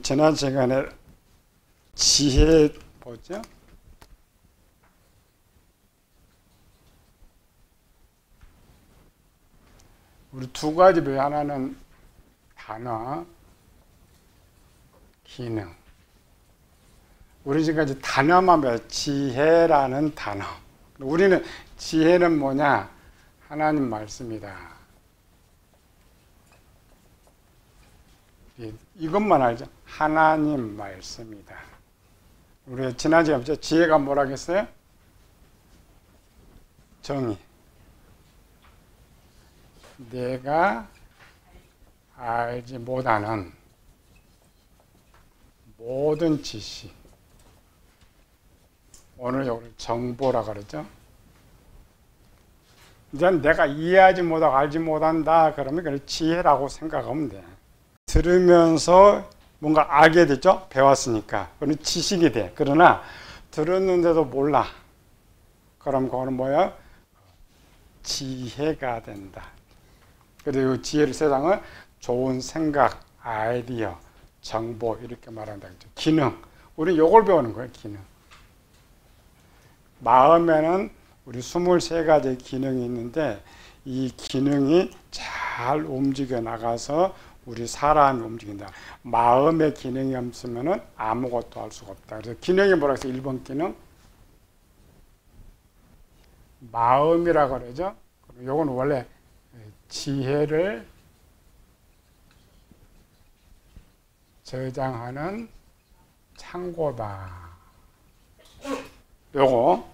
지난 시간에 지혜 보죠? 우리 두 가지 배워. 하나는 단어, 기능. 우리 지금까지 단어만 배워. 지혜라는 단어. 우리는 지혜는 뭐냐? 하나님 말씀이다. 이것만 알죠. 하나님 말씀이다. 우리 지난 시간에 지혜가 뭐라고 했어요? 정의. 내가 알지 못하는 모든 지식. 오늘 여기 정보라 그러죠. 이제 내가 이해하지 못하고 알지 못한다 그러면 그걸 지혜라고 생각하면 돼. 들으면서 뭔가 알게 되죠. 배웠으니까. 그건 지식이 돼. 그러나 들었는데도 몰라. 그럼 그거는 뭐야? 지혜가 된다. 그리고 지혜를 세상은 좋은 생각, 아이디어, 정보 이렇게 말한다. 기능. 우리 이걸 배우는 거예요. 기능. 마음에는 우리 23가지 기능이 있는데 이 기능이 잘 움직여 나가서 우리 사람이 움직인다. 마음의 기능이 없으면 아무것도 할 수가 없다. 그래서 기능이 뭐라고 해서 1번 기능? 마음이라고 그러죠. 요건 원래 지혜를 저장하는 창고다. 요거.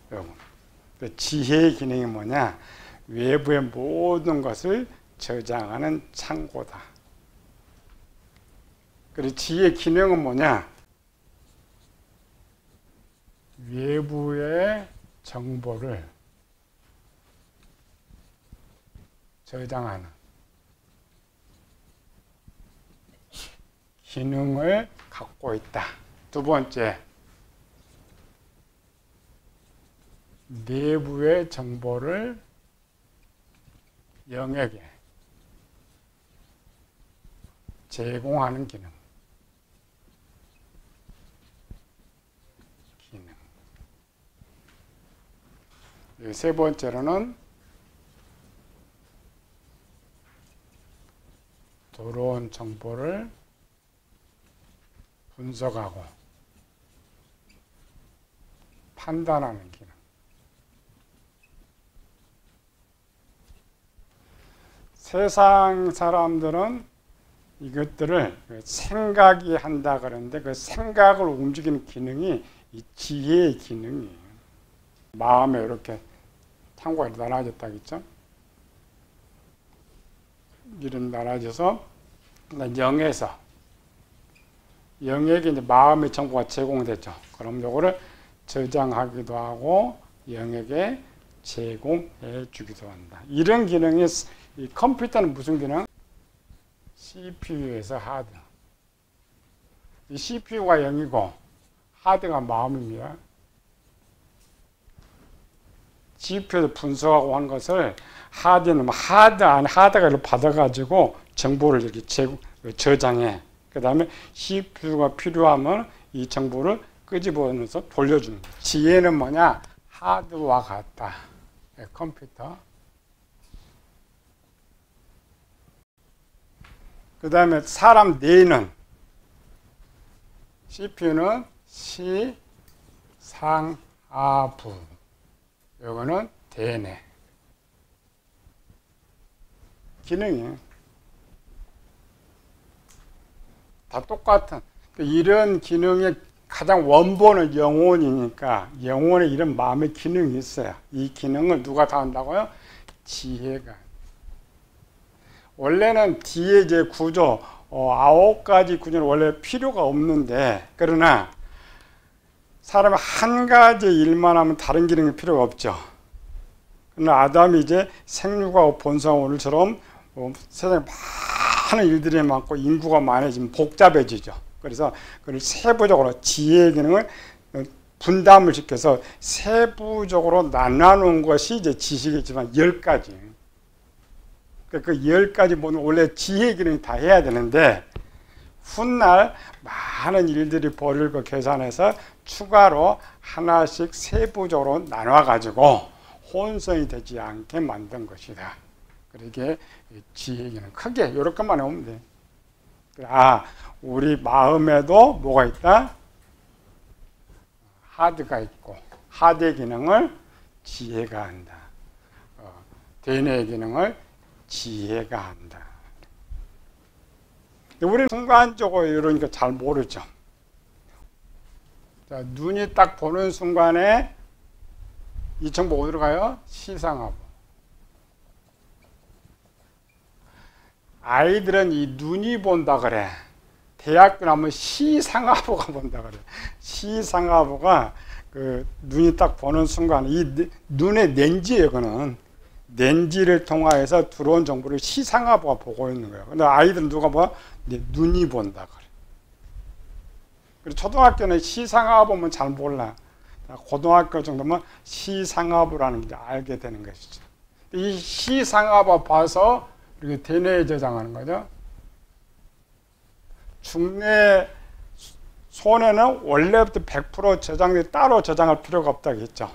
지혜의 기능이 뭐냐? 외부의 모든 것을 저장하는 창고다. 그리고 지혜의 기능은 뭐냐? 외부의 정보를 저장하는 기능을 갖고 있다. 두 번째, 내부의 정보를 영에게 제공하는 기능. 세 번째로는 들어온 정보를 분석하고 판단하는 기능. 세상 사람들은 이것들을 생각이 한다 그러는데 그 생각을 움직이는 기능이 이 지혜의 기능이에요. 마음에 이렇게 창고가 나눠졌다겠죠? 이런 나눠져서 영에서 영에게 이제 마음의 정보가 제공되죠. 그럼 요거를 저장하기도 하고 영에게 제공해 주기도 한다. 이런 기능이 이 컴퓨터는 무슨 기능? CPU에서 하드. 이 CPU가 0이고 하드가 마음입니다. GPU에서 분석하고 하는 것을 하드는 하드 안에 하드가 받아가지고 정보를 이렇게 저장해. 그 다음에 CPU가 필요하면 이 정보를 끄집어내서 돌려주는 거예요. 지혜는 뭐냐? 하드와 같다. 컴퓨터. 그 다음에 사람 뇌는 CPU는 시, 상, 하, 부. 요거는 대뇌. 기능이에요. 다 똑같은. 이런 기능의 가장 원본은 영혼이니까 영혼에 이런 마음의 기능이 있어요. 이 기능을 누가 다 한다고요? 지혜가. 원래는 뒤에 이제 구조, 9가지 구조는 원래 필요가 없는데, 그러나 사람이 한 가지 일만 하면 다른 기능이 필요가 없죠. 그러나 아담이 이제 생육하고 본성원을처럼 세상에 많은 일들이 많고 인구가 많아지면 복잡해지죠. 그래서 그걸 세부적으로 지혜의 기능을 분담을 시켜서 세부적으로 나눠놓은 것이 이제 지식이지만 10가지. 그 10가지 보면 원래 지혜의 기능이 다 해야 되는데 훗날 많은 일들이 벌어질 계산해서 추가로 하나씩 세부적으로 나눠가지고 혼선이 되지 않게 만든 것이다. 그렇게 지혜기능 크게 이렇게만 하면 돼. 아, 우리 마음에도 뭐가 있다? 하드가 있고 하드의 기능을 지혜가 한다. 대뇌의 기능을 지혜가 한다. 우리는 순간적으로 이러니까 잘 모르죠. 자, 눈이 딱 보는 순간에 이 정보 어디로 가요? 시상하부. 아이들은 이 눈이 본다 그래. 대학교 나면 시상하부가 본다 그래. 시상하부가 그 눈이 딱 보는 순간 이 눈의 렌즈예요. 그는 렌즈를 통하여서 들어온 정보를 시상하부가 보고 있는 거예요. 근데 아이들은 누가 봐? 눈이 본다 그래. 그리고 초등학교는 시상하부 보면 잘 몰라. 고등학교 정도면 시상하부라는 게 알게 되는 것이죠. 이 시상하부 봐서 이렇게 대뇌에 저장하는 거죠. 중뇌 손에는 원래부터 100% 저장돼 따로 저장할 필요가 없다고 했죠.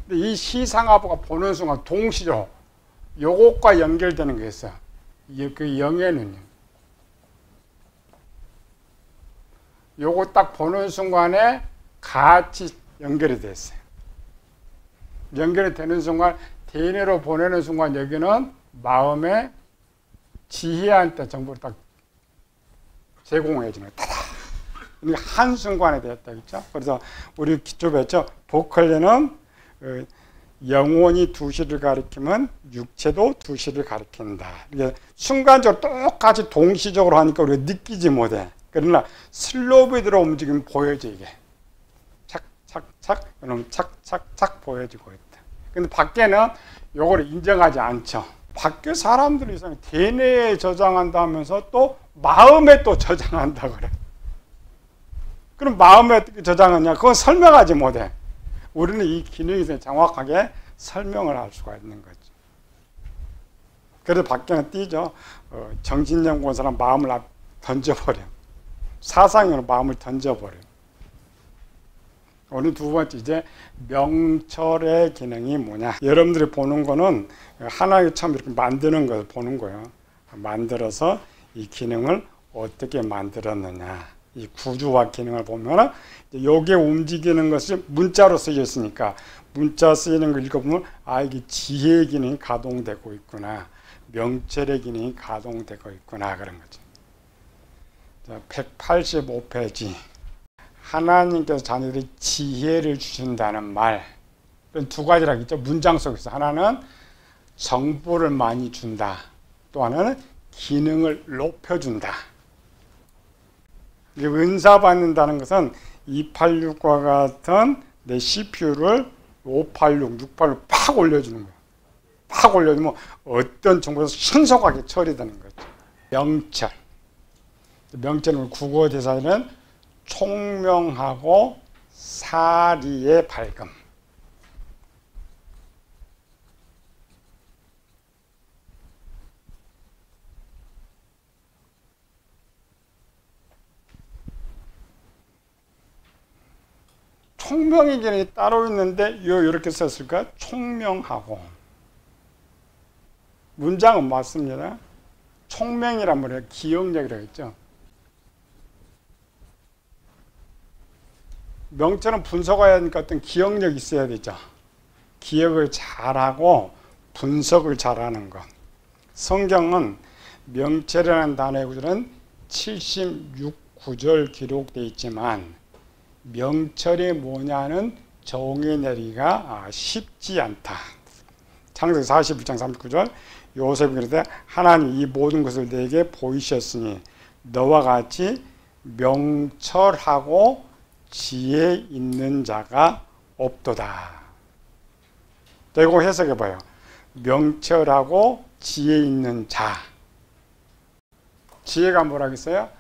근데 이 시상하부가 보는 순간 동시로 요것과 연결되는 게 있어요. 그 영에는요. 요거 딱 보는 순간에 같이 연결이 됐어요. 연결이 되는 순간 대뇌로 보내는 순간 여기는 마음의 지혜한테 정보를 딱 제공해 주는 거예요. 그러니까 한순간에 되었다. 그렇죠? 그래서 우리 기초 배웠죠. 보컬레는 영혼이 두시를 가리키면 육체도 두시를 가리킨다. 이게 순간적으로 똑같이 동시적으로 하니까 우리가 느끼지 못해. 그러나 슬로비드로 움직이면 보여져 이게. 착착착, 그럼 착착착 보여지고 있다. 근데 밖에는 요거를 인정하지 않죠. 밖에 사람들이 이상하게 대뇌에 저장한다 하면서 또 마음에 또 저장한다 그래. 그럼 마음에 어떻게 저장하냐? 그건 설명하지 못해. 우리는 이 기능에 대해서 정확하게 설명을 할 수가 있는 거죠. 그래서 밖에는 띄죠. 정신연구원 사람 마음을 던져버려. 사상으로 마음을 던져버려. 오늘 두 번째 이제 명철의 기능이 뭐냐. 여러분들이 보는 거는 하나의 처음 이렇게 만드는 걸 보는 거예요. 만들어서 이 기능을 어떻게 만들었느냐. 이 구조와 기능을 보면은 여기에 움직이는 것이 문자로 쓰여 있으니까 문자 쓰이는 걸 읽어보면 아 이게 지혜의 기능이 가동되고 있구나. 명철의 기능이 가동되고 있구나 그런 거죠. 자, 185페이지. 하나님께서 자녀들이 지혜를 주신다는 말. 두 가지라고 있죠. 문장 속에서 하나는 정보를 많이 준다. 또 하나는 기능을 높여준다. 은사 받는다는 것은 286과 같은 내 CPU를 586, 686 팍 올려주는 거예요. 팍 올려주면 어떤 정보가 신속하게 처리되는 거죠. 명철. 명철은 국어 대사는 총명하고 사리의 밝음. 총명의 기능이 따로 있는데 이렇게 썼을까? 총명하고. 문장은 맞습니다. 총명이란 말이에요. 기억력이라고 했죠. 명철은 분석해야 하니까 어떤 기억력이 있어야 되죠. 기억을 잘하고 분석을 잘하는 것. 성경은 명철이라는 단어의 구절은 76구절 기록되어 있지만 명철이 뭐냐는 정의 내리기가 쉽지 않다. 창세기 41장 39절 요셉이 그러되 하나님 이 모든 것을 내게 보이셨으니 너와 같이 명철하고 지혜 있는 자가 없도다. 자, 이거 해석해 봐요. 명철하고 지혜 있는 자. 지혜가 뭐라고 했어요?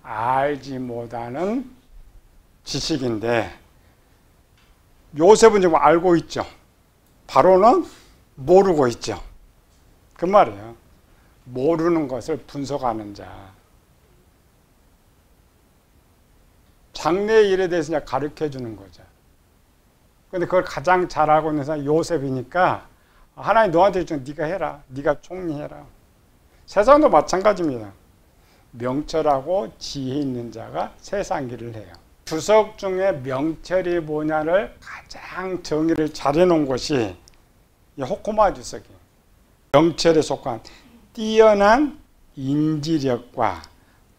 알지 못하는 지식인데 요셉은 지금 알고 있죠. 바로는 모르고 있죠. 그 말이에요. 모르는 것을 분석하는 자. 장래 일에 대해서 이제 가르쳐 주는 거죠. 근데 그걸 가장 잘 알고 있는 사람이 요셉이니까 하나님 너한테 좀 네가 해라. 네가 총리해라. 세상도 마찬가지입니다. 명철하고 지혜 있는 자가 세상 일을 해요. 주석 중에 명철이 뭐냐를 가장 정의를 잘 해놓은 것이 이 호코마 주석이에요. 명철에 속한 뛰어난 인지력과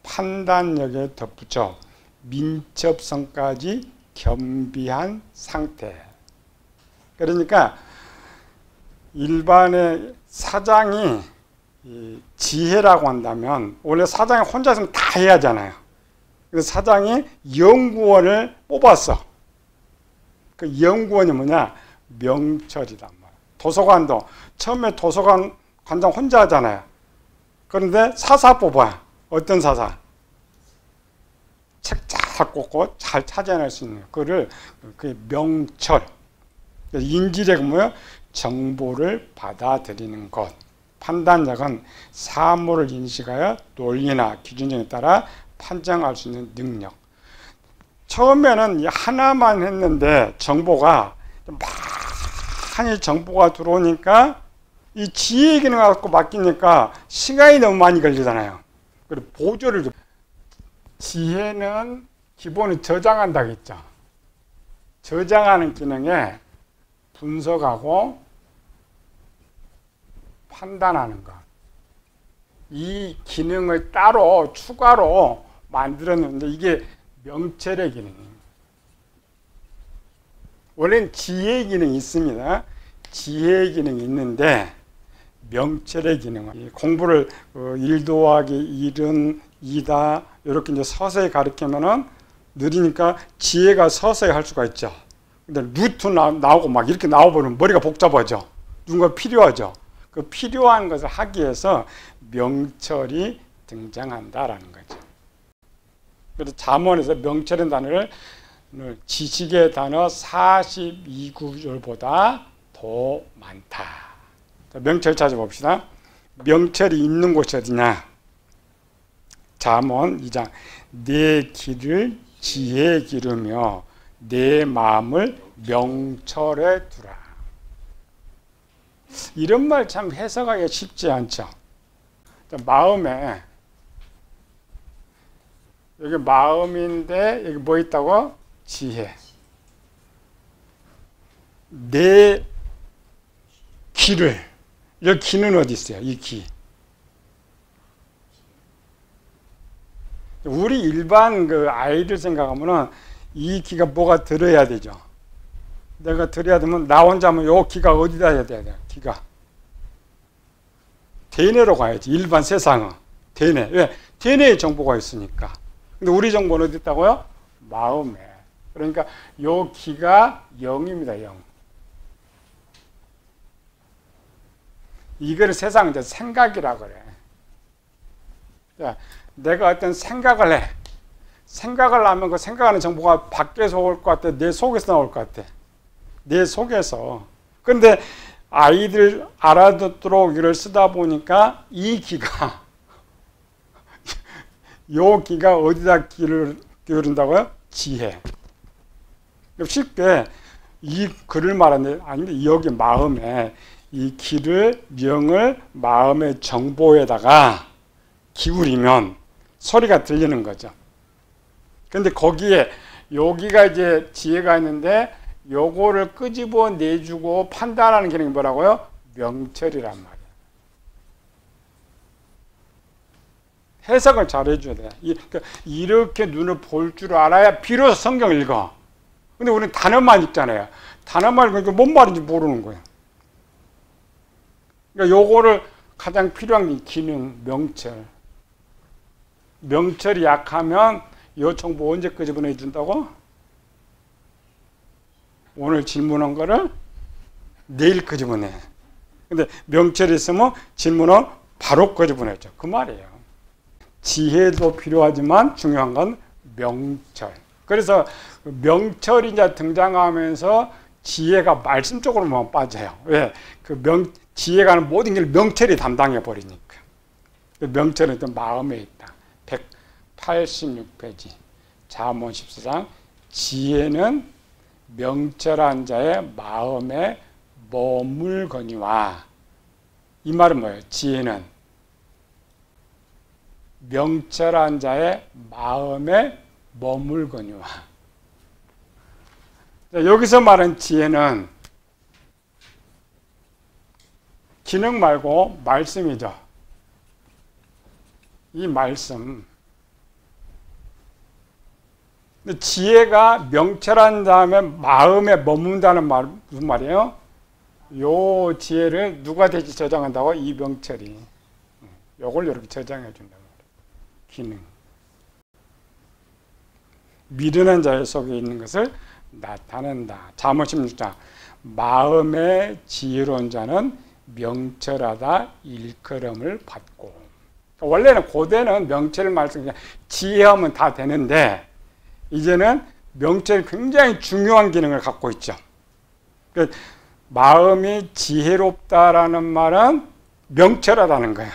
판단력에 덧붙여 민첩성까지 겸비한 상태. 그러니까 일반의 사장이 지혜라고 한다면 원래 사장이 혼자 있으면 다 해야 하잖아요. 그래서 사장이 연구원을 뽑았어. 그 연구원이 뭐냐? 명철이란 말이야. 도서관도 처음에 도서관 관장 혼자 하잖아요. 그런데 사사 뽑아. 어떤 사사? 책 잘 꽂고 잘 찾아낼 수 있는 그거를 그 명철. 인지력은 뭐예요? 정보를 받아들이는 것. 판단력은 사물을 인식하여 논리나 기준에 따라 판정할 수 있는 능력. 처음에는 하나만 했는데 정보가 많이 정보가 들어오니까 이 지혜 기능 갖고 맡기니까 시간이 너무 많이 걸리잖아요. 그리고 보조를 좀. 지혜는 기본이 저장한다고 했죠. 저장하는 기능에 분석하고 판단하는 것. 이 기능을 따로 추가로 만들었는데 이게 명철의 기능이에요. 원래는 지혜의 기능이 있습니다. 지혜의 기능이 있는데 명철의 기능은 공부를 1 더하기 1은 2다 이렇게 이제 서서히 가르치면은 느리니까 지혜가 서서히 할 수가 있죠. 근데 루트 나오고 막 이렇게 나와버리면 머리가 복잡하죠. 누군가 필요하죠. 그 필요한 것을 하기 위해서 명철이 등장한다라는 거죠. 그래서 잠언에서 명철의 단어를 지식의 단어 42구절보다 더 많다. 명철 찾아봅시다. 명철이 있는 곳이 어디냐? 잠언 2장. 내 길을 지혜에 기르며 내 마음을 명철에 두라. 이런 말 참 해석하기가 쉽지 않죠. 마음에 여기 마음인데 여기 뭐 있다고? 지혜. 내 귀를, 이 귀는 어디 있어요? 이 귀. 우리 일반 그 아이들 생각하면은 이 귀가 뭐가 들어야 되죠. 내가 들어야 되면 나 혼자 하면 요 귀가 어디다 해야 돼요? 귀가 대뇌로 가야지. 일반 세상은 대뇌. 왜? 대뇌에 정보가 있으니까. 근데 우리 정보는 어디 있다고요? 마음에. 그러니까 요 귀가 영입니다. 영. 이거를 세상은 이제 생각이라고 그래. 자, 내가 어떤 생각을 해. 생각을 하면 그 생각하는 정보가 밖에서 올 것 같아? 내 속에서 나올 것 같아? 내 속에서. 근데 아이들 알아듣도록 이걸 쓰다 보니까 이 귀가 요 귀가 어디다 귀를 기울인다고요? 지혜. 쉽게 이 글을 말하는데 아닌데 여기 마음에 이 귀를 명을 마음의 정보에다가 기울이면 소리가 들리는 거죠. 근데 거기에 여기가 이제 지혜가 있는데 요거를 끄집어 내주고 판단하는 기능이 뭐라고요? 명철이란 말이에요. 해석을 잘 해줘야 돼. 이렇게 눈을 볼 줄 알아야 비로소 성경을 읽어. 근데 우리는 단어만 읽잖아요. 단어만 읽으니까 뭔 말인지 모르는 거예요. 그러니까 요거를 가장 필요한 게 기능, 명철. 명철이 약하면 요 정보 언제 끄집어내 준다고? 오늘 질문한 거를 내일 끄집어내. 근데 명철이 있으면 질문은 바로 끄집어내죠. 그 말이에요. 지혜도 필요하지만 중요한 건 명철. 그래서 명철이 이제 등장하면서 지혜가 말씀 쪽으로만 빠져요. 왜? 지혜가 하는 모든 걸 명철이 담당해 버리니까. 명철은 또 마음에 있다. 186페이지. 잠언 14장 지혜는 명철한 자의 마음에 머물거니와. 이 말은 뭐예요? 지혜는 명철한 자의 마음에 머물거니와. 여기서 말한 지혜는 기능 말고 말씀이죠. 이 말씀. 지혜가 명철한 다음에 마음에 머문다는 말 무슨 말이에요? 요 지혜를 누가 대신 저장한다고? 이 명철이. 요걸 이렇게 저장해 준단 말이에요. 기능. 미련한 자의 속에 있는 것을 나타낸다. 잠언 16장 마음의 지혜로운 자는 명철하다 일컬음을 받고. 원래는 고대는 명철 말씀 그냥 지혜하면 다 되는데 이제는 명철이 굉장히 중요한 기능을 갖고 있죠. 그러니까 마음이 지혜롭다라는 말은 명철하다는 거예요.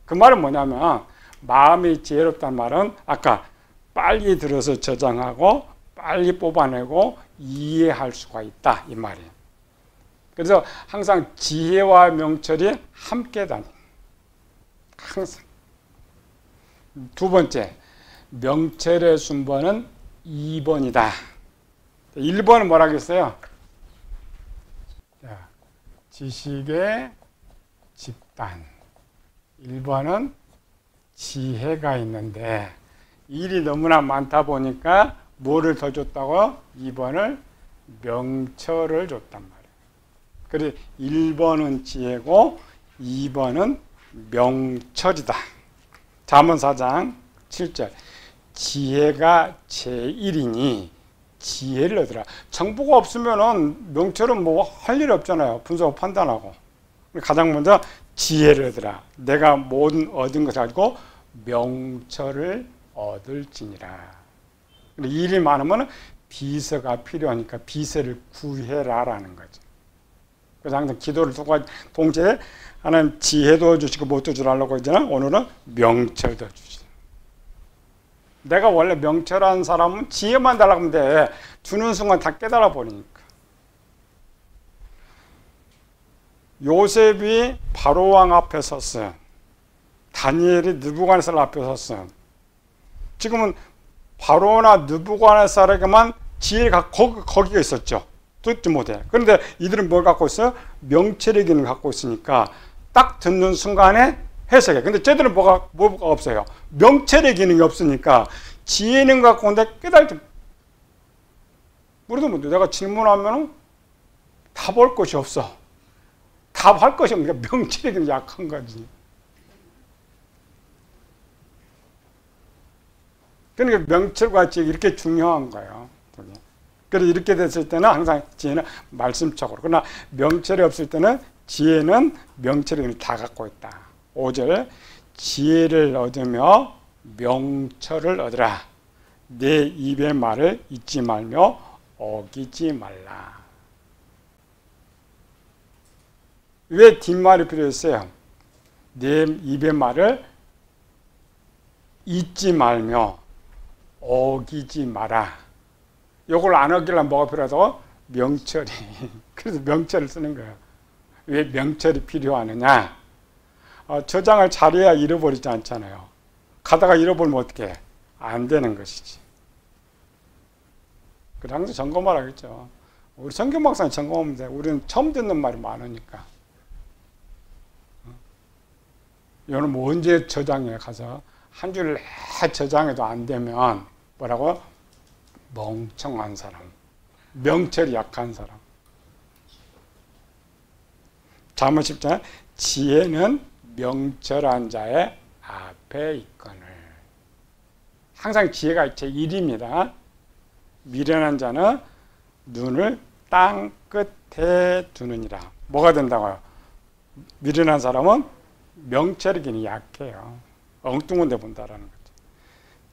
그 말은 뭐냐면 마음이 지혜롭다는 말은 아까 빨리 들어서 저장하고 빨리 뽑아내고 이해할 수가 있다 이 말이에요. 그래서 항상 지혜와 명철이 함께 다니는. 항상. 두 번째, 명철의 순번은 2번이다. 1번은 뭐라고 했어요? 지식의 집단. 1번은 지혜가 있는데 일이 너무나 많다 보니까 뭐를 더 줬다고? 2번을 명철을 줬단 말이에요. 그래서 1번은 지혜고 2번은 명철이다. 잠언 4장 7절 지혜가 제1이니 지혜를 얻으라. 정보가 없으면 명철은 뭐 할 일 없잖아요. 분석하고 판단하고. 가장 먼저 지혜를 얻으라. 내가 모든 얻은 것을 가지고 명철을 얻을지니라. 일이 많으면 비서가 필요하니까 비서를 구해라라는 거죠. 그래서 항상 기도를 동시에 하나님 지혜도 주시고 못도 주라고 하잖아. 오늘은 명철도 주시라. 내가 원래 명철한 사람은 지혜만 달라고 하면 돼. 주는 순간 다 깨달아 버리니까. 요셉이 바로왕 앞에 섰어요. 다니엘이 느부갓네살 앞에 섰어요. 지금은 바로나 느부갓네살에게만 지혜가 거기가 있었죠. 듣지 못해. 그런데 이들은 뭘 갖고 있어요? 명철의 기능을 갖고 있으니까 딱 듣는 순간에 해석해. 근데 쟤들은 뭐가 없어요? 명철의 기능이 없으니까 지혜는 갖고 온데 깨달지. 우리도 뭐 내가 질문하면 답할 것이 없어. 답할 것이 없으니까 명철의 기능이 약한 거지. 그러니까 명철과 지혜가 이렇게 중요한 거예요. 그래서 이렇게 됐을 때는 항상 지혜는 말씀적으로. 그러나 명철이 없을 때는 지혜는 명철을 다 갖고 있다. 5절 지혜를 얻으며 명철을 얻으라. 내 입의 말을 잊지 말며 어기지 말라. 왜 뒷말이 필요했어요? 내 입의 말을 잊지 말며 어기지 마라. 이걸 안 어기려면 뭐가 필요하다고? 명철이. 그래서 명철을 쓰는 거예요. 왜 명철이 필요하느냐? 저장을 잘해야 잃어버리지 않잖아요. 가다가 잃어버리면 어떻게 해? 안 되는 것이지. 그래서 항상 점검을 하겠죠. 우리 성경 박사는 점검하면 돼. 우리는 처음 듣는 말이 많으니까. 이거는 뭐 언제 저장해 가서 한 줄 저장해도 안 되면 뭐라고? 멍청한 사람, 명철이 약한 사람. 잠언 10장 지혜는 명철한 자의 앞에 있거늘. 항상 지혜가 제1입니다. 미련한 자는 눈을 땅 끝에 두느니라. 뭐가 된다고요? 미련한 사람은 명철의 기능이 약해요. 엉뚱한 데 본다라는 거죠.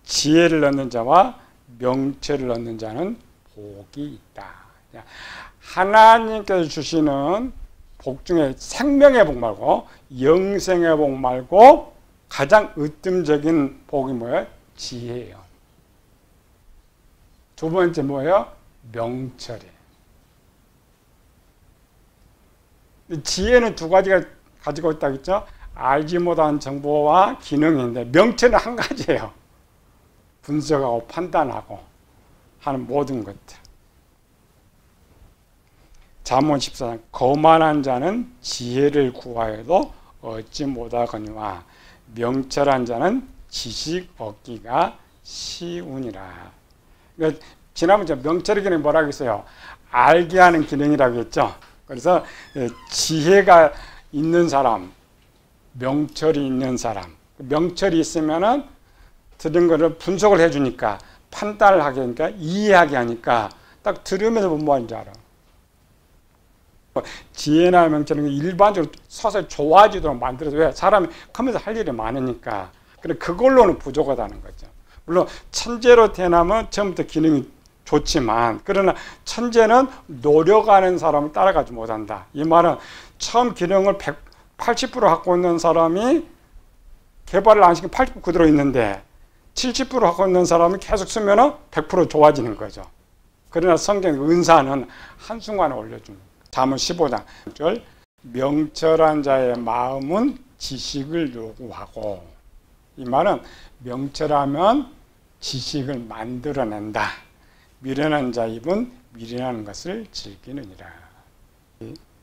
지혜를 얻는 자와 명철을 얻는 자는 복이 있다. 하나님께서 주시는 복 중에 생명의 복 말고 영생의 복 말고 가장 으뜸적인 복이 뭐예요? 지혜예요. 두 번째 뭐예요? 명철이. 지혜는 두 가지가 가지고 있다고 했죠? 알지 못한 정보와 기능인데 명철은 한 가지예요. 분석하고 판단하고 하는 모든 것들. 잠언 14장 거만한 자는 지혜를 구하여도 얻지 못하거니와 명철한 자는 지식 얻기가 쉬우니라. 그러니까 지난번에 명철의 기능이 뭐라고 했어요? 알게 하는 기능이라고 했죠. 그래서 지혜가 있는 사람, 명철이 있는 사람, 명철이 있으면은 들은 거를 분석을 해주니까 판단을 하게 하니까 이해하게 하니까 딱 들으면서 뭔 말인지 알아. 지혜나 명철은 일반적으로 서서히 좋아지도록 만들어서 왜? 사람이 크면서 할 일이 많으니까. 근데 그걸로는 부족하다는 거죠. 물론 천재로 태어나면 처음부터 기능이 좋지만 그러나 천재는 노력하는 사람을 따라가지 못한다. 이 말은 처음 기능을 80% 갖고 있는 사람이 개발을 안 시키면 80% 그대로 있는데 70% 갖고 있는 사람이 계속 쓰면 100% 좋아지는 거죠. 그러나 성경의 은사는 한순간에 올려줍니다. 잠언 15장 1절 명철한 자의 마음은 지식을 요구하고, 이 말은 명철하면 지식을 만들어낸다. 미련한 자 입은 미련한 것을 즐기느니라.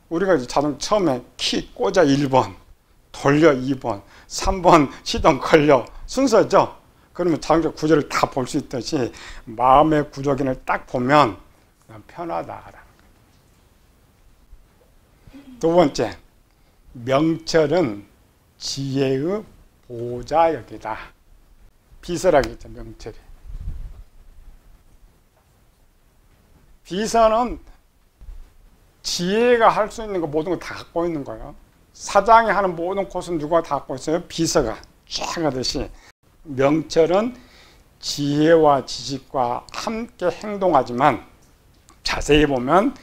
우리가 자동 처음에 키 꽂아 1번, 돌려 2번, 3번 시동 걸려 순서죠. 그러면 자동차 구조를 다 볼 수 있듯이 마음의 구조기를 딱 보면 편하다. 두 번째, 명철은 지혜의 보좌역이다. 비서라겠죠, 명철이. 비서는 지혜가 할 수 있는 거 모든 거 다 갖고 있는 거예요. 사장이 하는 모든 곳은 누가 다 갖고 있어요? 비서가 쫙 하듯이. 명철은 지혜와 지식과 함께 행동하지만 자세히 보면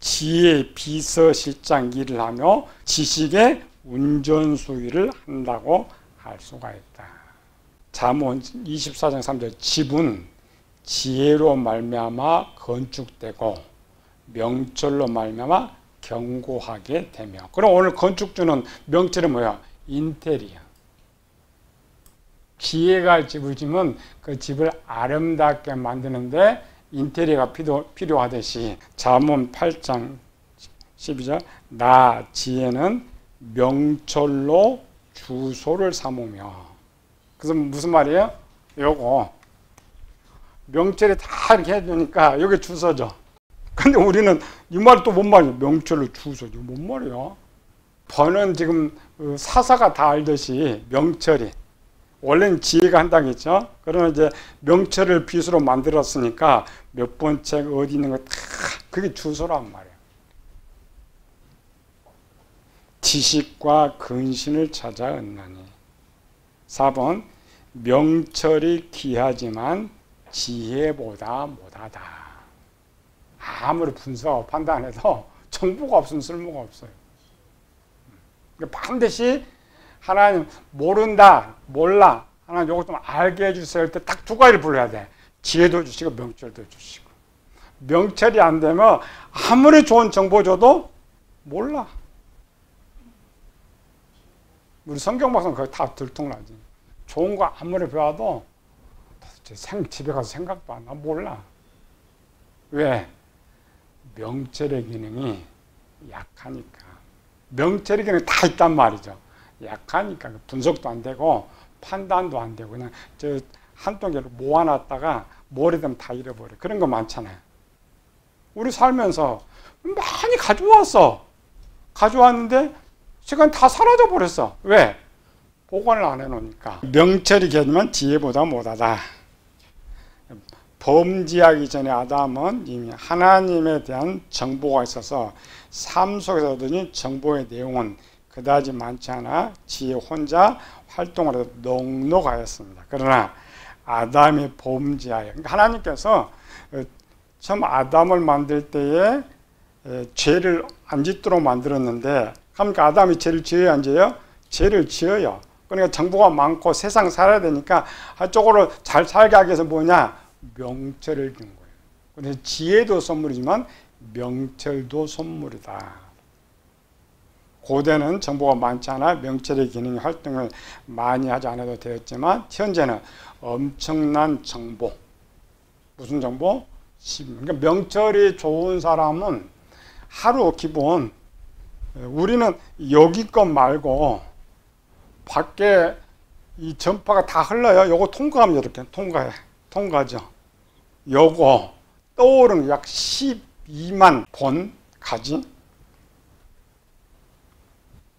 지혜의 비서실장 일을 하며 지식의 운전수위를 한다고 할 수가 있다. 잠언 24장 3절 집은 지혜로 말미암아 건축되고 명철로 말미암아 견고하게 되며. 그럼 오늘 건축주는 명철은 뭐야? 인테리어. 지혜가 집을 지으면 그 집을 아름답게 만드는데 인테리어가 필요하듯이 잠언 8장 12절 나 지혜는 명철로 주소를 삼으며. 그래서 무슨 말이에요? 요거 명철이 다 이렇게 해주니까 여기 주소죠. 근데 우리는 이 말이 또 뭔 말이에요? 명철로 주소. 이거 뭔 말이야? 번은 지금 사사가 다 알듯이 명철이 원래는 지혜가 한다고 했죠. 그러나 이제 명철을 빚으로 만들었으니까 몇 번째 어디 있는 거 다 그게 주소란 말이에요. 지식과 근신을 찾아 얻나니. 4번 명철이 귀하지만 지혜보다 못하다. 아무리 분석하고 판단해도 정보가 없으면 쓸모가 없어요. 반드시 하나님 모른다, 몰라, 하나님 요거 좀 알게 해주세요 할 때 딱 두 가지를 불러야 돼. 지혜도 주시고 명철도 주시고. 명철이 안 되면 아무리 좋은 정보 줘도 몰라. 우리 성경 박사는 거의 다 들통나지. 좋은 거 아무리 배워도 집에 가서 생각도 안 나. 몰라. 왜? 명철의 기능이 약하니까. 명철의 기능이 다 있단 말이죠. 약하니까 분석도 안 되고 판단도 안 되고 그냥 저 한동계로 모아놨다가 모래되면 다 잃어버려. 그런 거 많잖아요. 우리 살면서 많이 가져왔어. 가져왔는데 시간 다 사라져 버렸어. 왜? 보관을 안 해놓으니까. 명철이 되면 지혜보다 못하다. 범죄하기 전에 아담은 이미 하나님에 대한 정보가 있어서 삶 속에서 얻은 정보의 내용은 그다지 많지 않아 지혜 혼자 활동을 해도 넉넉하였습니다. 그러나 아담이 범죄하여, 그러니까 하나님께서 처음 아담을 만들 때에 죄를 안 짓도록 만들었는데, 그러니까 아담이 죄를 지어야 안 지어요? 죄를 지어요. 그러니까 정보가 많고 세상 살아야 되니까 한쪽으로 잘 살게 하기 위해서 뭐냐? 명철을 준 거예요. 근데 지혜도 선물이지만 명철도 선물이다. 고대는 정보가 많지 않아 명철의 기능이 활동을 많이 하지 않아도 되었지만 현재는 엄청난 정보. 무슨 정보? 그러니까 명철이 좋은 사람은 하루 기본, 우리는 여기 것 말고 밖에 이 전파가 다 흘러요. 요거 통과하면 이렇게 통과죠. 요거 떠오르는 약 12만 번 가지.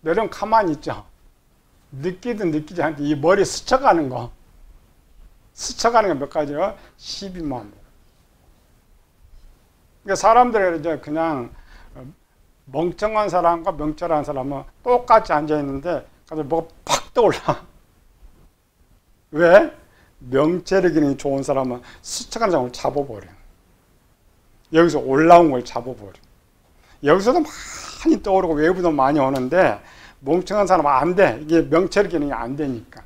내려면 가만히 있죠. 느끼든 느끼지 않든 이 머리 스쳐가는 거. 스쳐가는 게 몇 가지요? 12만 번. 그러니까 사람들이 이제 그냥 멍청한 사람과 명철한 사람은 똑같이 앉아있는데 그래서 뭐가 팍 떠올라. 왜? 명철의 기능이 좋은 사람은 스쳐가는 사람을 잡아버려. 여기서 올라온 걸 잡아버려. 여기서도 많이 떠오르고 외부도 많이 오는데 멍청한 사람은 안 돼. 이게 명철의 기능이 안 되니까.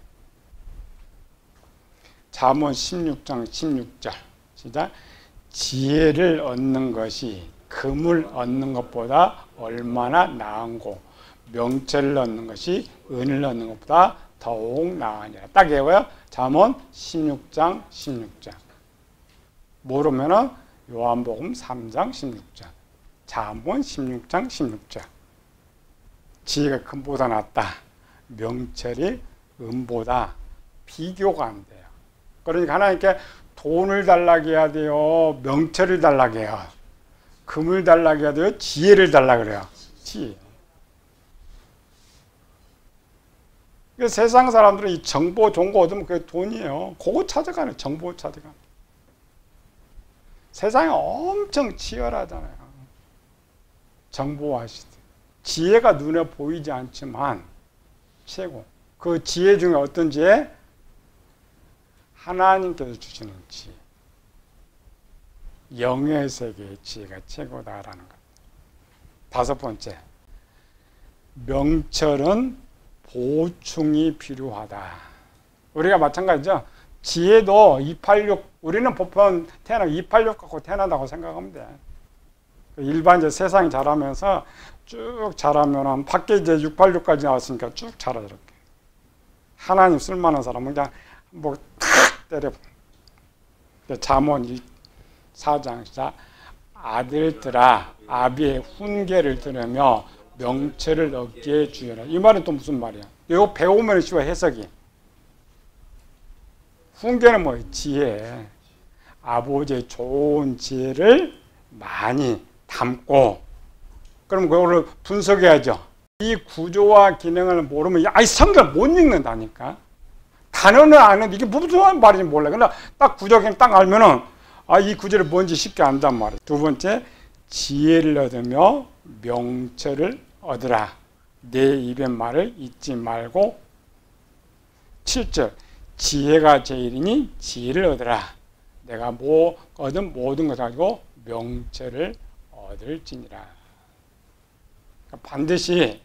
잠언 16장 16절 시작. 지혜를 얻는 것이 금을 얻는 것보다 얼마나 나은고 명철을 얻는 것이 은을 얻는 것보다 더욱 나으니라. 딱 이거예요. 잠언 16장 16절. 모르면은 요한복음 3장 16절. 잠언 16장 16절. 지혜가 금보다 낫다. 명철이 은보다 비교가 안 돼요. 그러니까 하나님께 돈을 달라고 해야 돼요. 명철을 달라고 해요. 금을 달라고 해야 돼요. 지혜를 달라고 그래요. 지혜. 그러니까 세상 사람들은 이 정보 좋은 거 얻으면 그게 돈이에요. 그거 찾아가는 정보 찾아가는. 세상이 엄청 치열하잖아요. 정보화 시대. 지혜가 눈에 보이지 않지만 최고. 그 지혜 중에 어떤 지혜? 하나님께서 주시는 지혜. 영의 세계의 지혜가 최고다라는 것. 다섯 번째. 명철은 보충이 필요하다. 우리가 마찬가지죠. 지혜도 286, 우리는 보편 태어나고 286 갖고 태어난다고 생각하면 돼. 일반 세상이 자라면서 쭉 자라면 밖에 이제 686까지 나왔으니까 쭉 자라 이렇게. 하나님 쓸만한 사람은 그냥 뭐 탁 때려. 잠언 4장 시작. 아들들아 아비의 훈계를 들으며 명철을 얻게 주여라. 이 말은 또 무슨 말이야? 이거 배우면 쉬워 해석이. 훈계는 뭐예요? 지혜. 아버지의 좋은 지혜를 많이 담고 그럼 그거를 분석해야죠. 이 구조와 기능을 모르면 아이 성경을 못 읽는다니까. 단어는 아는데 이게 무슨 말인지 몰라. 그러나 딱 구조 기능 딱 알면은 이 구절이 뭔지 쉽게 안단 말이에요. 두 번째, 지혜를 얻으며 명철을 얻으라. 내 입의 말을 잊지 말고. 7절, 지혜가 제일이니 지혜를 얻으라. 내가 얻은 모든 것을 가지고 명철을 얻을지니라. 그러니까 반드시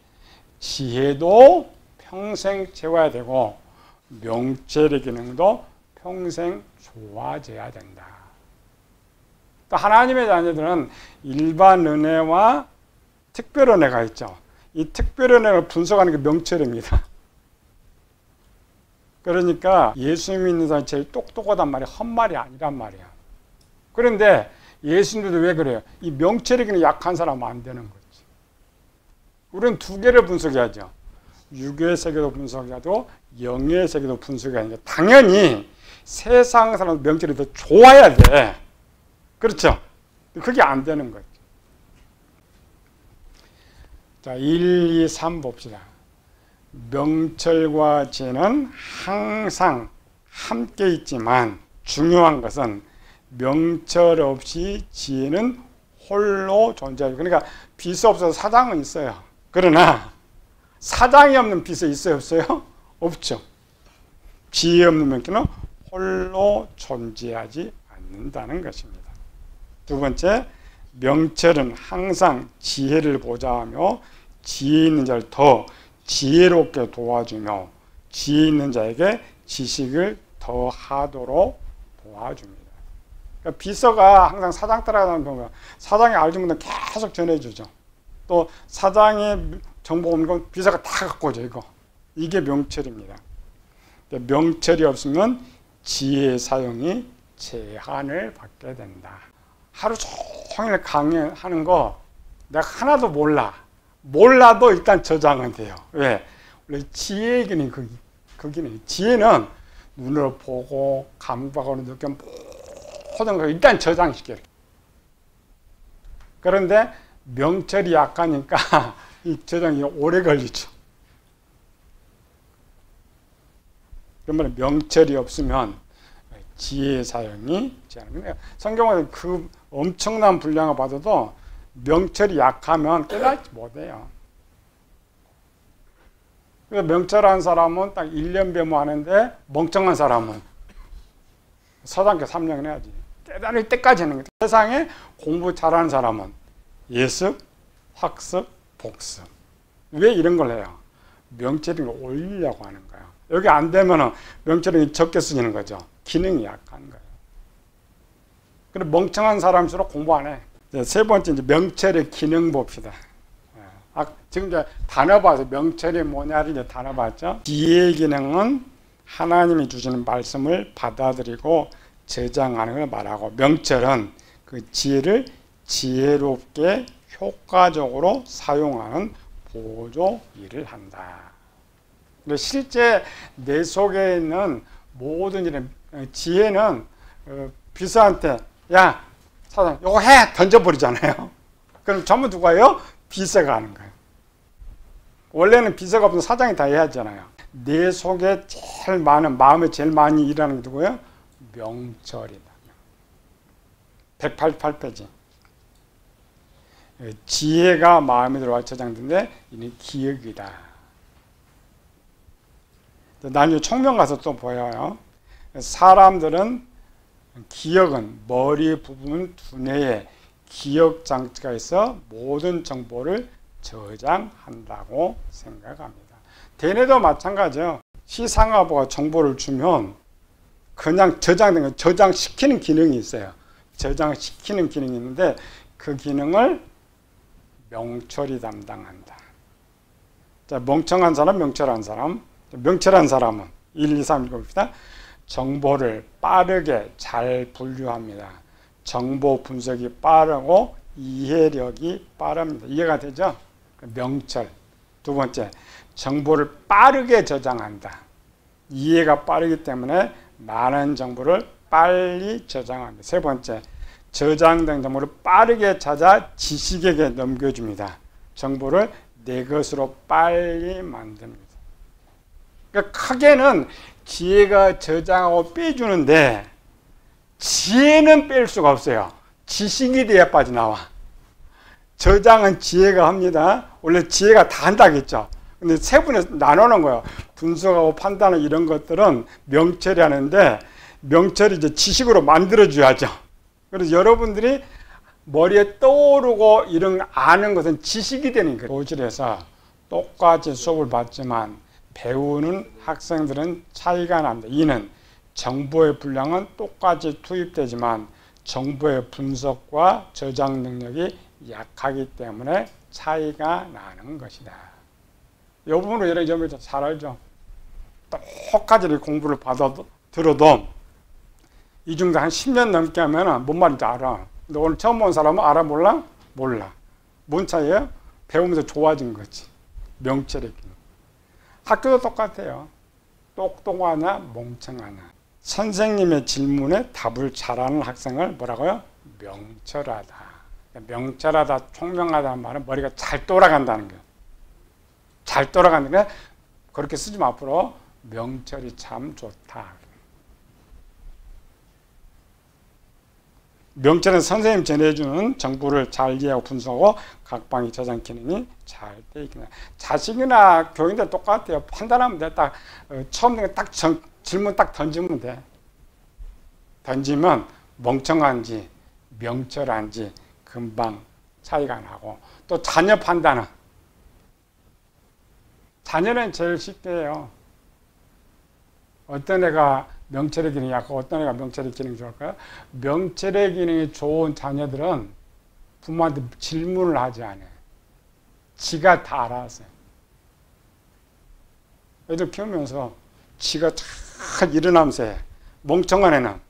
지혜도 평생 채워야 되고 명철의 기능도 평생 좋아져야 된다. 또 하나님의 자녀들은 일반 은혜와 특별 은혜가 있죠. 이 특별 은혜를 분석하는 게 명철입니다. 그러니까 예수 믿는 사람이 제일 똑똑하단 말이 헛말이 아니란 말이야. 그런데 예수님도 왜 그래요? 이 명철의 기능이 약한 사람은 안 되는 거지. 우리는 두 개를 분석해야죠. 육의 세계도 분석해야 되고 영의 세계도 분석해야 되는데 당연히 세상 사람 명철이 더 좋아야 돼. 그렇죠? 그게 안 되는 거죠. 자, 1, 2, 3 봅시다. 명철과 지혜는 항상 함께 있지만 중요한 것은 명철 없이 지혜는 홀로 존재하죠. 그러니까 비서 없어서 사장은 있어요. 그러나 사장이 없는 비서 있어요? 없어요? 없죠. 지혜 없는 명철은 홀로 존재하지 않는다는 것입니다. 두 번째, 명철은 항상 지혜를 보좌하며 지혜 있는 자를 더 지혜롭게 도와주며 지혜 있는 자에게 지식을 더 하도록 도와줍니다. 그러니까 비서가 항상 사장 따라가는 경우가 사장이 알지 못하면 계속 전해주죠. 또 사장의 정보가 없는 건 비서가 다 갖고 오죠. 이게 명철입니다. 명철이 없으면 지혜 사용이 제한을 받게 된다. 하루 종일 강의하는 거 내가 하나도 몰라도 일단 저장은 돼요. 왜? 원래 지혜의 기능이 그 기능이. 지혜는 눈으로 보고 감각으로 느껴 모든 걸 일단 저장시켜요. 그런데 명철이 약하니까 이 저장이 오래 걸리죠. 그러면 명철이 없으면 지혜 사용이 제한합니다. 성경은 그 엄청난 분량을 받아도 명철이 약하면 깨닫지 못해요. 그래서 명철한 사람은 딱 1년 배무하는데 멍청한 사람은 서당교 3년 해야지. 깨달을 때까지 하는 거죠. 세상에 공부 잘하는 사람은 예습, 학습, 복습. 왜 이런 걸 해요? 명철을 올리려고 하는 거예요. 여기 안 되면 명철이 적게 쓰이는 거죠. 기능이 약한 거예요. 그래 멍청한 사람일수록 공부 안 해. 세 번째 이제 명철의 기능 봅시다. 지금 이제 단어 봐서 명철이 뭐냐를 이제 단어 봤죠. 지혜의 기능은 하나님이 주시는 말씀을 받아들이고 저장하는 걸 말하고, 명철은 그 지혜를 지혜롭게 효과적으로 사용하는 보조 일을 한다. 실제 내 속에 있는 모든 일은 지혜는 비서한테 야 사장 이거 해 던져버리잖아요. 그럼 전부 누가 해요? 비서가 하는 거예요. 원래는 비서가 없으면 사장이 다 해야 하잖아요. 내 속에 제일 많은, 마음에 제일 많이 일하는 게 누구예요? 명철이다. 188페이지. 지혜가 마음에 들어와 저장되는데 이는 기억이다. 나중에 총명 가서 또 보여요. 사람들은 기억은 머리 부분 두뇌에 기억 장치가 있어 모든 정보를 저장한다고 생각합니다. 대뇌도 마찬가지예요. 시상하부가 정보를 주면 그냥 저장된 거 저장시키는 기능이 있어요. 저장시키는 기능이 있는데 그 기능을 명철이 담당한다. 자, 멍청한 사람, 명철한 사람. 명철한 사람은 1, 2, 3 읽어봅시다. 정보를 빠르게 잘 분류합니다. 정보 분석이 빠르고 이해력이 빠릅니다. 이해가 되죠? 명철. 두 번째, 정보를 빠르게 저장한다. 이해가 빠르기 때문에 많은 정보를 빨리 저장합니다. 세 번째, 저장된 정보를 빠르게 찾아 지식에게 넘겨줍니다. 정보를 내 것으로 빨리 만듭니다. 그러니까 크게는 지혜가 저장하고 빼주는데 지혜는 뺄 수가 없어요. 지식이 돼야 빠져나와. 저장은 지혜가 합니다. 원래 지혜가 다 한다겠죠. 근데 세분에 나누는 거예요. 분석하고 판단하는 이런 것들은 명철이 하는데 명철이 이제 지식으로 만들어줘야죠. 그래서 여러분들이 머리에 떠오르고 이런 거 아는 것은 지식이 되는 거예요. 교실에서 똑같이 수업을 받지만 배우는 학생들은 차이가 납니다. 이는 정보의 분량은 똑같이 투입되지만 정보의 분석과 저장 능력이 약하기 때문에 차이가 나는 것이다. 이 부분으로 여러분들 잘 알죠? 똑같이 공부를 들어도 이 중에 한 10년 넘게 하면 뭔 말인지 알아. 근데 오늘 처음 본 사람은 알아 몰라? 몰라. 뭔 차이예요? 배우면서 좋아진 거지. 명철의 기능. 학교도 똑같아요. 똑똑하냐 멍청하냐. 선생님의 질문에 답을 잘하는 학생을 뭐라고요? 명철하다. 명철하다, 총명하다는 말은 머리가 잘 돌아간다는 거예요. 잘 돌아가는 게 그렇게 쓰지 마. 앞으로 명철이 참 좋다. 명철은 선생님 전해주는 정보를 잘 이해하고 분석하고 각방의 저장 기능이 잘 되어 있구나. 자식이나 교인들 똑같아요. 판단하면 돼. 딱 처음에 딱 질문 딱 던지면 돼. 던지면 멍청한지 명철한지 금방 차이가 나고, 또 자녀 판단은 자녀는 제일 쉽게 해요. 어떤 애가 명철의 기능이 아까 어떤 애가 명철의 기능이 좋을까요? 명철의 기능이 좋은 자녀들은 부모한테 질문을 하지 않아요. 지가 다 알아서. 애들 키우면서 지가 잘 일어나면서 해. 멍청한 애는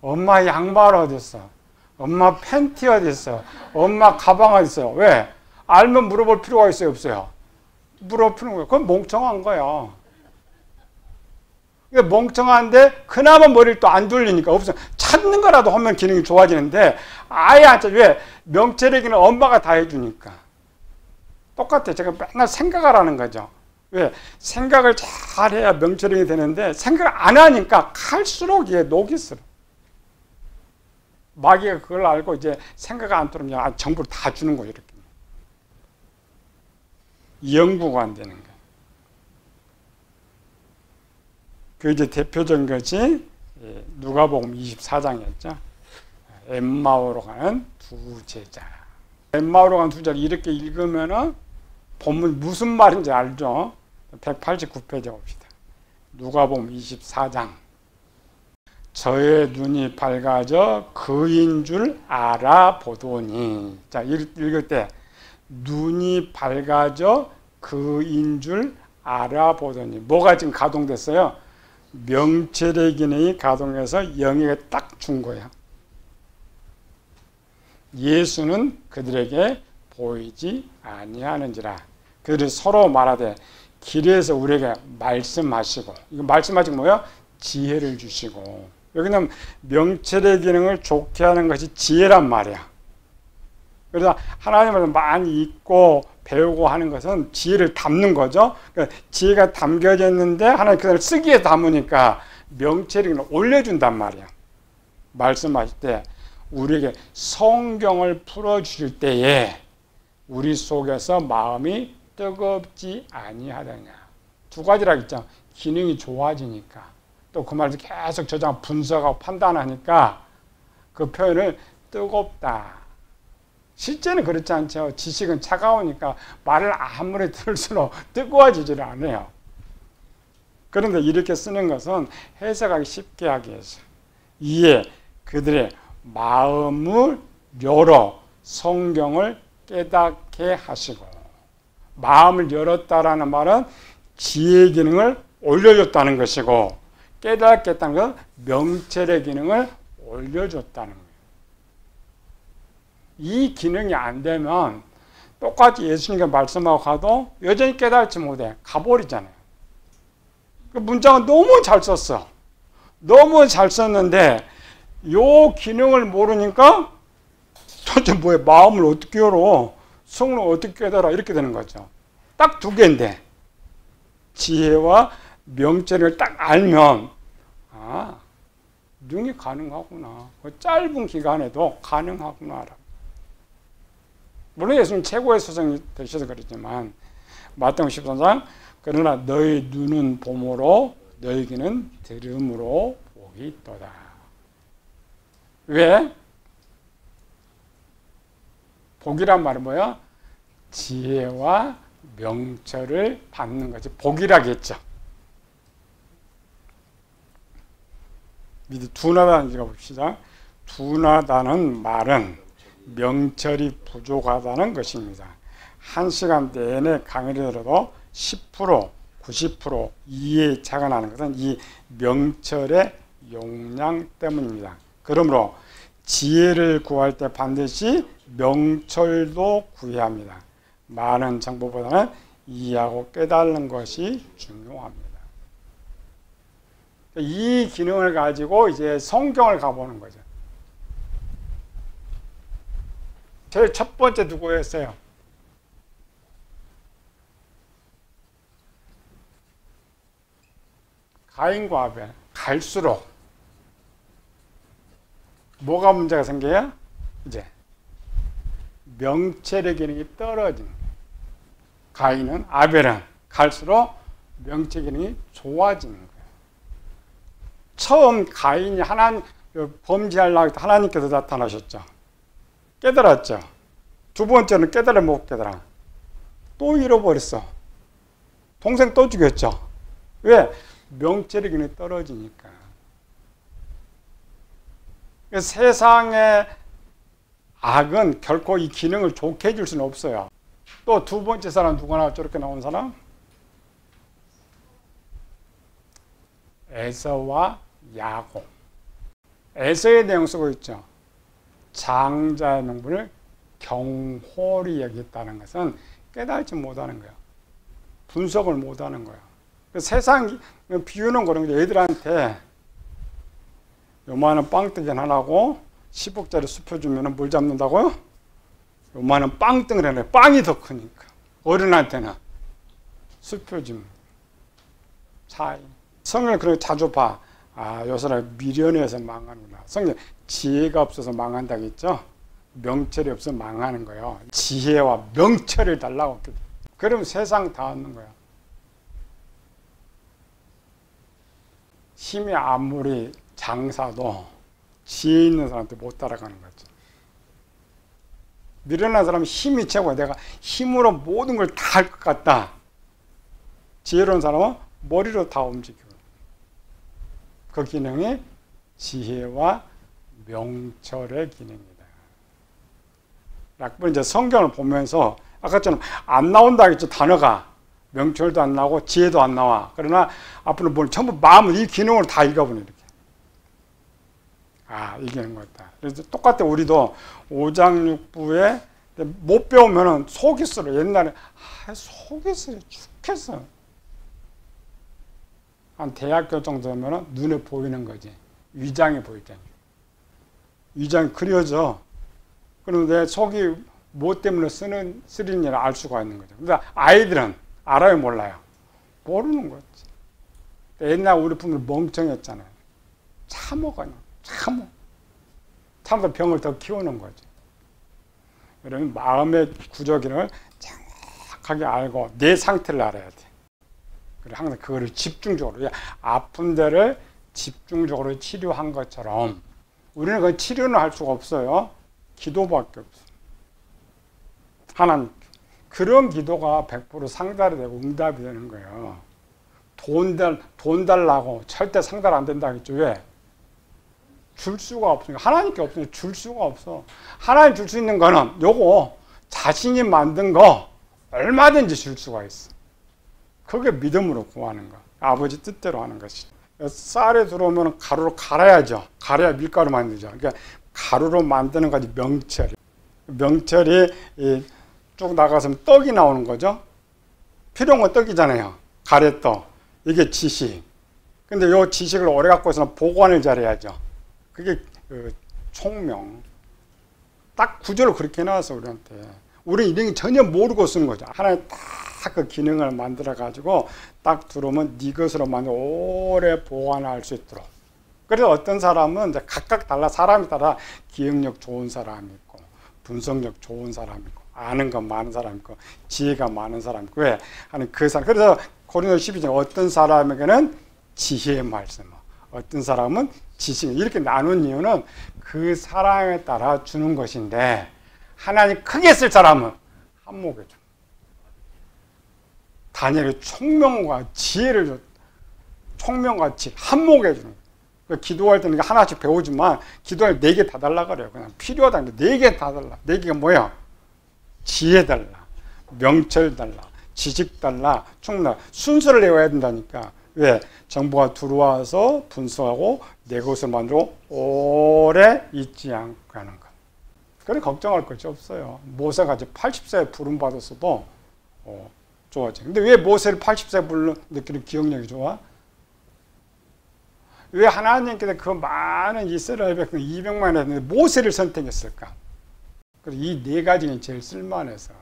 엄마 양말 어딨어? 엄마 팬티 어딨어? 엄마 가방 어딨어? 왜? 알면 물어볼 필요가 있어요, 없어요? 물어보는 거야. 그건 멍청한 거야. 멍청한데 그나마 머리를 또 안 돌리니까 없어. 찾는 거라도 하면 기능이 좋아지는데 아예 안 찾아. 왜? 명철의 기능은 엄마가 다 해주니까. 똑같아. 제가 맨날 생각하라는 거죠. 왜? 생각을 잘해야 명철이 되는데 생각을 안 하니까 갈수록 이게 녹이 슬어. 마귀가 그걸 알고 이제 생각 안 들으면 정보를 다 주는 거예요. 이렇게. 연구가 안 되는 거예요. 그 이제 대표적인 것이 누가복음 24장이었죠. 엠마오로 가는 두 제자. 엠마오로 가는 두 제자 이렇게 읽으면은 본문 무슨 말인지 알죠? 189페이지 봅시다. 누가복음 24장. 저의 눈이 밝아져 그인 줄 알아보더니. 자, 읽을 때 눈이 밝아져 그인 줄 알아보더니. 뭐가 지금 가동됐어요? 명철의 기능이 가동해서 영에게 딱 준 거야. 예수는 그들에게 보이지 아니하는지라. 그들이 서로 말하되 길에서 우리에게 말씀하시고. 이거 말씀하시고 뭐야? 지혜를 주시고. 여기는 명철의 기능을 좋게 하는 것이 지혜란 말이야. 그래서 하나님을 많이 읽고 배우고 하는 것은 지혜를 담는 거죠. 그러니까 지혜가 담겨져 있는데 하나님 그걸 쓰기에 담으니까 명철의 기능을 올려준단 말이야. 말씀하실 때 우리에게 성경을 풀어주실 때에 우리 속에서 마음이 뜨겁지 아니하더냐. 두 가지라 했죠. 기능이 좋아지니까. 또 그 말도 계속 저장 분석하고 판단하니까 그 표현을 뜨겁다. 실제는 그렇지 않죠. 지식은 차가우니까 말을 아무리 들을수록 뜨거워지질 않아요. 그런데 이렇게 쓰는 것은 해석하기 쉽게 하기 위해서. 이에 그들의 마음을 열어 성경을 깨닫게 하시고. 마음을 열었다라는 말은 지혜의 기능을 올려줬다는 것이고, 깨닫게 했다는 것은 명철의 기능을 올려줬다는 거예요. 이 기능이 안 되면 똑같이 예수님께 말씀하고 가도 여전히 깨닫지 못해. 가버리잖아요. 그 문장은 너무 잘 썼어. 너무 잘 썼는데 요 기능을 모르니까 도대체 뭐야? 마음을 어떻게 열어? 성령을 어떻게 깨달아? 이렇게 되는 거죠. 딱 두 개인데 지혜와 명철을 딱 알면 능이 가능하구나. 그 짧은 기간에도 가능하구나. 물론 예수님 최고의 스승이 되셔서 그렇지만 마태복음 14장 그러나 너희 눈은 봄으로 너희 귀는 들음으로 복이 있도다. 왜? 복이란 말은 뭐야? 지혜와 명철을 받는 거지. 복이라겠죠. 밑에 둔하다는 읽어봅시다. 둔하다는 말은 명철이 부족하다는 것입니다. 1시간 내내 강의를 들어도 10%, 90% 이해에 차가 나는 것은 이 명철의 용량 때문입니다. 그러므로 지혜를 구할 때 반드시 명철도 구해야 합니다. 많은 정보보다는 이해하고 깨달는 것이 중요합니다. 이 기능을 가지고 이제 성경을 가보는 거죠. 제일 첫 번째 누구였어요? 가인과 아벨. 갈수록 뭐가 문제가 생겨요? 이제 명철의 기능이 떨어지는 거예요. 가인은, 아벨은 갈수록 명철의 기능이 좋아지는 거예요. 처음 가인이 하나님 범죄하려고 할 때 하나님께서 나타나셨죠. 깨달았죠. 두 번째는 깨달아 못 깨달아. 또 잃어버렸어. 동생 또 죽였죠. 왜? 명철의 기능이 떨어지니까. 세상의 악은 결코 이 기능을 좋게 해줄 수는 없어요. 또 두 번째 사람 누구나 저렇게 나온 사람? 에서와 야곱. 에서의 내용 쓰고 있죠. 장자의 명분을 경홀히 여겼다는 것은 깨달지 못하는 거예요. 분석을 못하는 거예요. 세상 비유는 그런 거죠. 애들한테 요만한 빵덩이 하나고 10억짜리 수표 주면 뭘 잡는다고요? 요만한 빵덩이를 해요. 빵이 더 크니까. 어른한테는 수표 주면 차이. 성경을 그렇게 자주 봐. 아, 요 사람 미련해서 망하는구나. 성경 지혜가 없어서 망한다고 했죠. 명철이 없어서 망하는 거예요. 지혜와 명철을 달라고 했거든. 그럼 세상 다 얻는 거야. 힘이 아무리 장사도 지혜 있는 사람한테 못 따라가는 거죠. 미련한 사람은 힘이 최고야. 내가 힘으로 모든 걸 다 할 것 같다. 지혜로운 사람은 머리로 다 움직여. 그 기능이 지혜와 명철의 기능이다. 약분 이제 성경을 보면서 아까처럼 안 나온다 했죠. 단어가 명철도 안 나오고 지혜도 안 나와. 그러나 앞으로 뭘 전부 마음을 이 기능으로 다 읽어보는 이렇게. 아, 이기는 거다. 그래서 똑같아. 우리도 5장 6부에 못 배우면은 속이스러 옛날에 속이스러 죽겠어. 한 대학교 정도면은 눈에 보이는 거지. 위장이 보이잖아. 위장이 그려져. 그런데 속이 뭐 때문에 쓰리는지를 알 수가 있는 거죠. 근데 아이들은 알아요, 몰라요? 모르는 거지. 옛날 우리 부모는 멍청했잖아요. 참어가요. 참어서 병을 더 키우는 거죠. 여러분, 마음의 구조기를 정확하게 알고 내 상태를 알아야 돼. 그리고 항상 그거를 집중적으로, 아픈 데를 집중적으로 치료한 것처럼 우리는 그 치료는 할 수가 없어요. 기도밖에 없어. 하나님, 그런 기도가 100% 상달이 되고 응답이 되는 거예요. 돈 달라고 절대 상달 안 된다 했죠. 왜? 줄 수가 없으니까. 하나님께 없으니까 줄 수가 없어. 하나님 줄 수 있는 거는 요거 자신이 만든 거 얼마든지 줄 수가 있어. 그게 믿음으로 구하는 거. 아버지 뜻대로 하는 것이. 쌀에 들어오면 가루로 갈아야죠. 갈아야 밀가루 만들죠. 그러니까 가루로 만드는 것이 명철이. 명철이 쭉 나가서 떡이 나오는 거죠. 필요한 건 떡이잖아요. 가래떡. 이게 지식. 근데 이 지식을 오래 갖고 있으면 보관을 잘해야죠. 그게 총명. 딱 구조를 그렇게 해놨어, 우리한테. 우리 이런 전혀 모르고 쓰는 거죠. 하나님 딱 그 기능을 만들어 가지고 딱 들어오면 네 것으로 만들어 오래 보관할 수 있도록. 그래서 어떤 사람은 이제 각각 달라, 사람에 따라 기억력 좋은 사람이 있고 분석력 좋은 사람이 있고 아는 거 많은 사람이 있고 지혜가 많은 사람이 있고. 왜? 하는 그 사람. 그래서 고린도 12장 어떤 사람에게는 지혜의 말씀, 어떤 사람은 지식, 이렇게 나눈 이유는 그 사람에 따라 주는 것인데, 하나님 크게 쓸 사람은 한몫해 줘. 다니엘이 총명과 지혜를 줘. 총명과 지혜 한몫해 주는 거예요. 기도할 때는 하나씩 배우지만 기도할 때 4개 다 달라 그래요. 그냥 필요하다는 게 4개 다 달라. 4개가 뭐야? 지혜 달라, 명철 달라, 지식 달라, 총명. 순서를 외워야 된다니까. 왜? 정보가 들어와서 분석하고 내 것을 만들고 오래 잊지 않고 하는 것. 그래 걱정할 것이 없어요. 모세가 이제 80세에 부름 받았어도 좋아져. 근데 왜 모세를 80세에 불렀는데 기억력이 좋아? 왜 하나님께서 그 많은 이스라엘 백성 200만 했는데 모세를 선택했을까? 이 4가지는 제일 쓸만해서.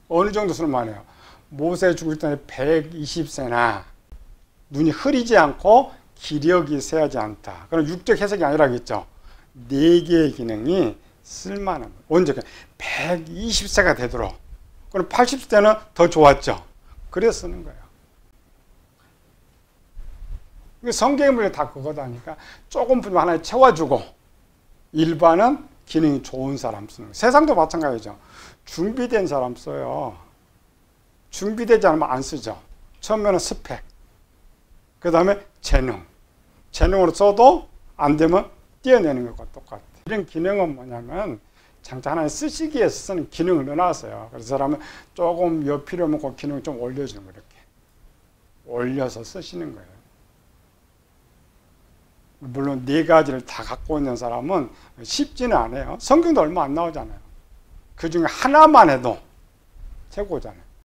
어느 정도 쓸만해요? 모세 죽을 때 120세나 눈이 흐리지 않고 기력이 쇠하지 않다. 그럼 육적 해석이 아니라겠죠. 4개의 기능이 쓸만한. 언제? 120세가 되도록. 그럼 80세는 더 좋았죠. 그래서 쓰는 거예요. 성경물이 다 그거다니까. 조금 분명 하나에 채워주고 일반은 기능이 좋은 사람 쓰는 거예요. 세상도 마찬가지죠. 준비된 사람 써요. 준비되지 않으면 안 쓰죠. 처음에는 스펙, 그 다음에 재능, 재능으로 써도 안 되면 떼어내는 것과 똑같아요. 이런 기능은 뭐냐면 장치 하나에 쓰시기 위해서 쓰는 기능을 넣어놨어요. 그래서 사람은 조금 여 필요하면 그 기능을 좀 올려주는 거예요. 이렇게 올려서 쓰시는 거예요. 물론 네 가지를 다 갖고 있는 사람은 쉽지는 않아요. 성경도 얼마 안 나오잖아요. 그 중에 하나만 해도 최고잖아요.